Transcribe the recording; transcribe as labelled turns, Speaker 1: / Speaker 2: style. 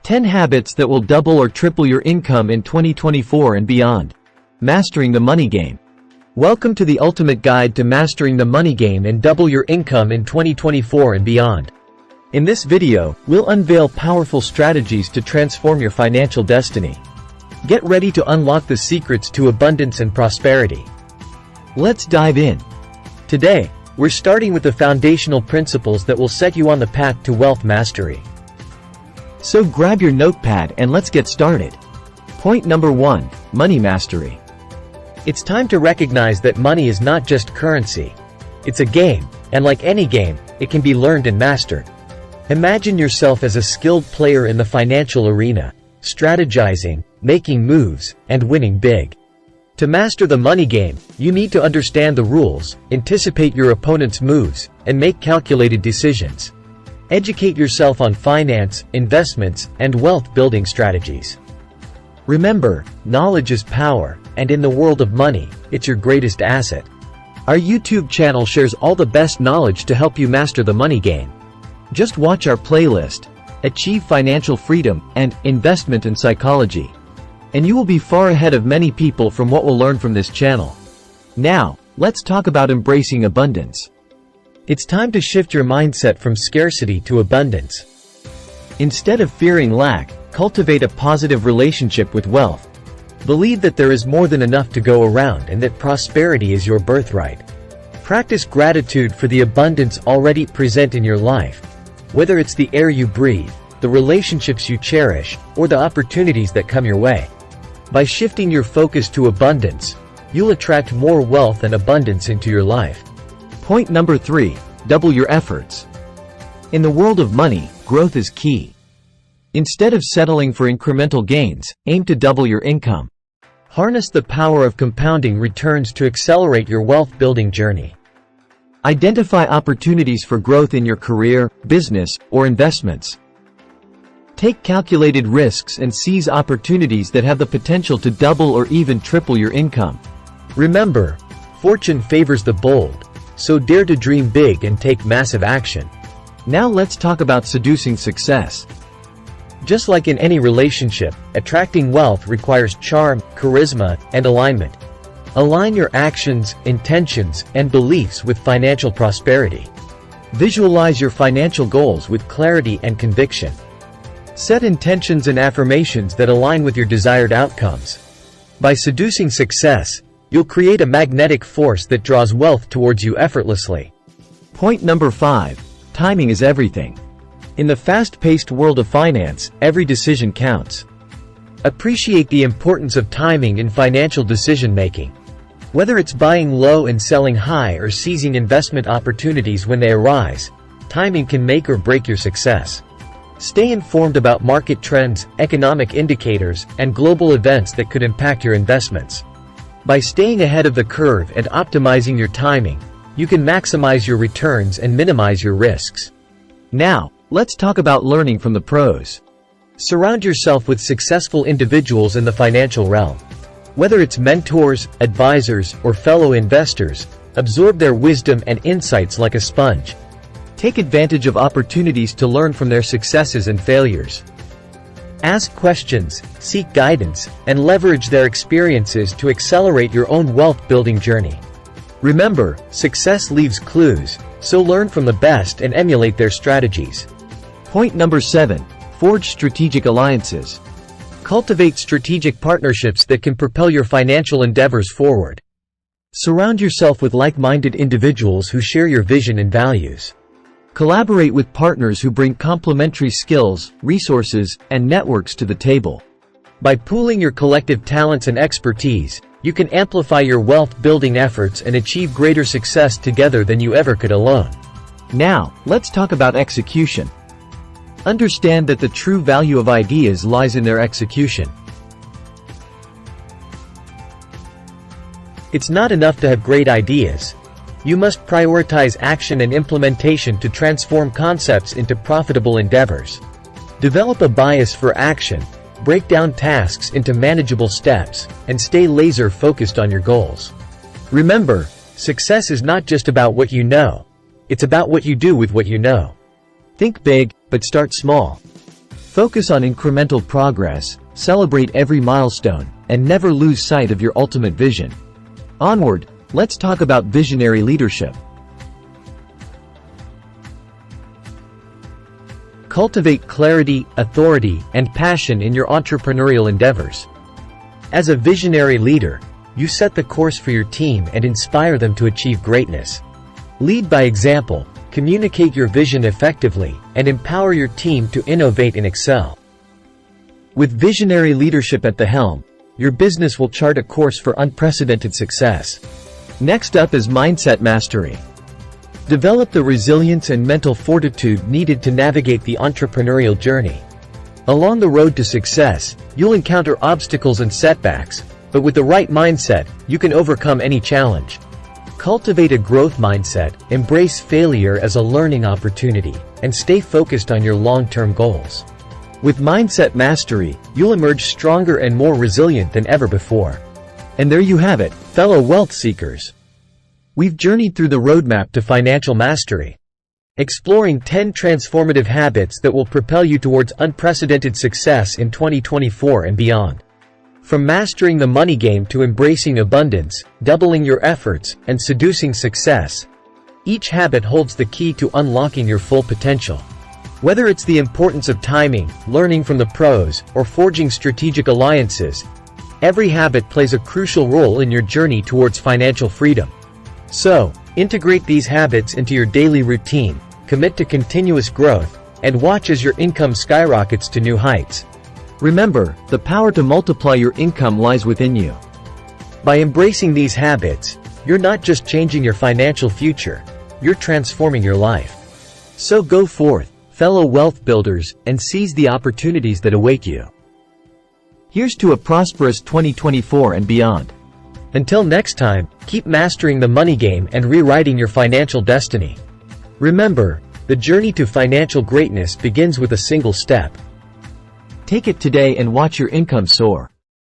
Speaker 1: 10 habits that will double or triple your income in 2024 and beyond. Mastering the money game. Welcome to the ultimate guide to mastering the money game and double your income in 2024 and beyond. In this video, we'll unveil powerful strategies to transform your financial destiny. Get ready to unlock the secrets to abundance and prosperity. Let's dive in. Today, we're starting with the foundational principles that will set you on the path to wealth mastery. So grab your notepad and let's get started. Point number 1, money mastery. It's time to recognize that money is not just currency. It's a game, and like any game, it can be learned and mastered. Imagine yourself as a skilled player in the financial arena, strategizing, making moves, and winning big. To master the money game, you need to understand the rules, anticipate your opponent's moves, and make calculated decisions. Educate yourself on finance, investments, and wealth-building strategies. Remember, knowledge is power, and in the world of money, it's your greatest asset. Our YouTube channel shares all the best knowledge to help you master the money game. Just watch our playlist, Achieve Financial Freedom, and Investment and Psychology. And you will be far ahead of many people from what we'll learn from this channel. Now, let's talk about embracing abundance. It's time to shift your mindset from scarcity to abundance. Instead of fearing lack, cultivate a positive relationship with wealth. Believe that there is more than enough to go around and that prosperity is your birthright. Practice gratitude for the abundance already present in your life. Whether it's the air you breathe, the relationships you cherish, or the opportunities that come your way. By shifting your focus to abundance, you'll attract more wealth and abundance into your life. Point number 3, double your efforts. In the world of money, growth is key. Instead of settling for incremental gains, aim to double your income. Harness the power of compounding returns to accelerate your wealth-building journey. Identify opportunities for growth in your career, business, or investments. Take calculated risks and seize opportunities that have the potential to double or even triple your income. Remember, fortune favors the bold. So dare to dream big and take massive action. Now let's talk about seducing success. Just like in any relationship, attracting wealth requires charm, charisma, and alignment. Align your actions, intentions, and beliefs with financial prosperity. Visualize your financial goals with clarity and conviction. Set intentions and affirmations that align with your desired outcomes. By seducing success, you'll create a magnetic force that draws wealth towards you effortlessly. Point number 5, timing is everything. In the fast-paced world of finance, every decision counts. Appreciate the importance of timing in financial decision-making. Whether it's buying low and selling high or seizing investment opportunities when they arise, timing can make or break your success. Stay informed about market trends, economic indicators, and global events that could impact your investments. By staying ahead of the curve and optimizing your timing, you can maximize your returns and minimize your risks. Now, let's talk about learning from the pros. Surround yourself with successful individuals in the financial realm. Whether it's mentors, advisors, or fellow investors, absorb their wisdom and insights like a sponge. Take advantage of opportunities to learn from their successes and failures. Ask questions, seek guidance, and leverage their experiences to accelerate your own wealth-building journey. Remember, success leaves clues, so learn from the best and emulate their strategies. Point number 7, forge strategic alliances. Cultivate strategic partnerships that can propel your financial endeavors forward. Surround yourself with like-minded individuals who share your vision and values. Collaborate with partners who bring complementary skills, resources, and networks to the table. By pooling your collective talents and expertise, you can amplify your wealth-building efforts and achieve greater success together than you ever could alone. Now, let's talk about execution. Understand that the true value of ideas lies in their execution. It's not enough to have great ideas. You must prioritize action and implementation to transform concepts into profitable endeavors. Develop a bias for action, break down tasks into manageable steps, and stay laser-focused on your goals. Remember, success is not just about what you know, it's about what you do with what you know. Think big, but start small. Focus on incremental progress, celebrate every milestone, and never lose sight of your ultimate vision. Onward, let's talk about visionary leadership. Cultivate clarity, authority, and passion in your entrepreneurial endeavors. As a visionary leader, you set the course for your team and inspire them to achieve greatness. Lead by example, communicate your vision effectively, and empower your team to innovate and excel. With visionary leadership at the helm, your business will chart a course for unprecedented success. Next up is mindset mastery. Develop the resilience and mental fortitude needed to navigate the entrepreneurial journey. Along the road to success, you'll encounter obstacles and setbacks, but with the right mindset, you can overcome any challenge. Cultivate a growth mindset, embrace failure as a learning opportunity, and stay focused on your long-term goals. With mindset mastery, you'll emerge stronger and more resilient than ever before. And there you have it, fellow wealth seekers. We've journeyed through the roadmap to financial mastery, exploring 10 transformative habits that will propel you towards unprecedented success in 2024 and beyond. From mastering the money game to embracing abundance, doubling your efforts, and seducing success, each habit holds the key to unlocking your full potential. Whether it's the importance of timing, learning from the pros, or forging strategic alliances, every habit plays a crucial role in your journey towards financial freedom. So, integrate these habits into your daily routine, commit to continuous growth, and watch as your income skyrockets to new heights. Remember, the power to multiply your income lies within you. By embracing these habits, you're not just changing your financial future, you're transforming your life. So go forth, fellow wealth builders, and seize the opportunities that await you. Here's to a prosperous 2024 and beyond. Until next time, keep mastering the money game and rewriting your financial destiny. Remember, the journey to financial greatness begins with a single step. Take it today and watch your income soar.